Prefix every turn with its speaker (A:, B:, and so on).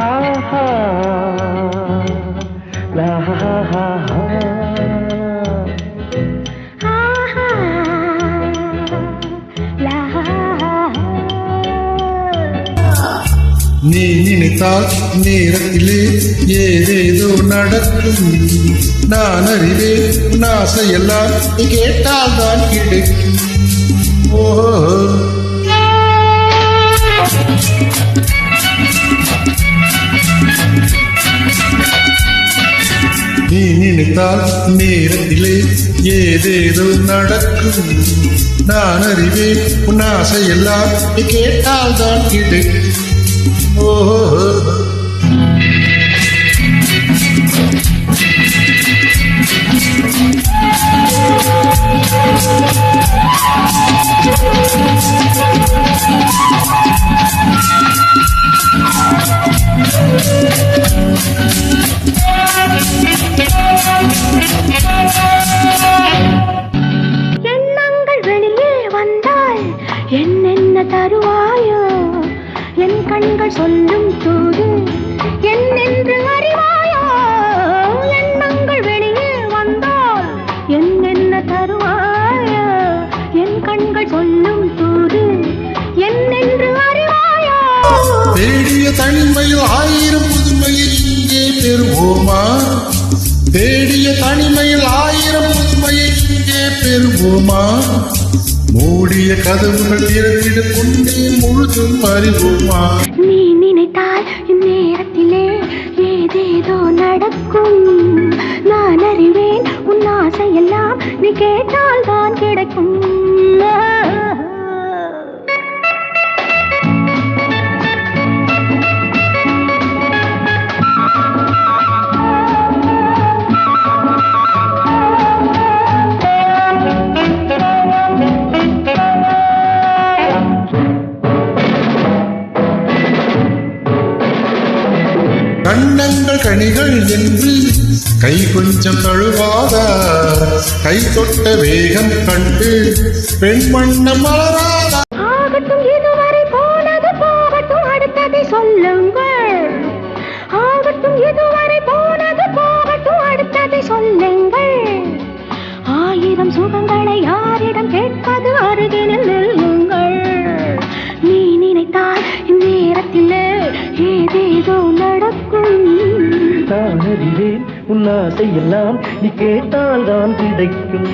A: ஆஹா லாஹா
B: நீ நினைத்தால் நேரத்திலே ஏதேதோ நடக்கும். நான் அறிவேன் உன் ஆசையெல்லாம் நீ கேட்டால் தான் கிடைக்கும். ஓ நீ நினைத்தால் நேரத்திலே ஏதேதோ நடக்கும். நான் அறிவேன் உன் ஆசையெல்லாம் நீ கேட்டால் தான் கிடைக்கும். ஓ
C: எண்ணங்கள் வெளியே வந்தால் என்னென்ன தருவாயோ, என் கண்கள் சொல்லும் தூது என்னென்று அறிவாயோ. எண்ணங்கள் வெளியே வந்தால் என்னென்ன தருவாயோ, என் கண்கள் சொல்லும் தூது என்னென்று அறிவாயோ.
B: தேடிய தனிமையில் ஆயிரம் புதுமையை இங்கே பெறுவோமா? தேடிய தனிமையில் ஆயிரம் புதுமையை இங்கே பெறுவோமா? மூடிய கதவுகள் திறந்திட கொண்டே முழுதும் அறிவோமா?
C: நீ நினைத்தால் இந்நேரத்திலே ஏதேதோ நடக்கும். நான் அறிவேன் உன் ஆசையெல்லாம் நீ கேட்டால் தான் கிடைக்கும்.
B: கண்ணங்கள் கனிகள் என்று கை கொஞ்சம் தழுவாதா? கை தொட்ட வேகம் கண்டு பெண் வண்ணம் மலராதா?
C: ஆகட்டும், இதுவரை போனது போகட்டும், அடுத்ததை சொல்லுங்கள். ஆகட்டும், இதுவரை போனது போகட்டும், அடுத்ததை சொல்லுங்கள். ஆயிரம் சுகங்களை யாரிடம் கேட்பது, அருகினில் நில்லுங்கள். நீ நினைத்தால் இந்நேரத்திலே ஏதேதோ நடக்கும்.
A: நான் அறிவேன் உன் ஆசையெல்லாம் நீ கேட்டால் தான் கிடைக்கும்.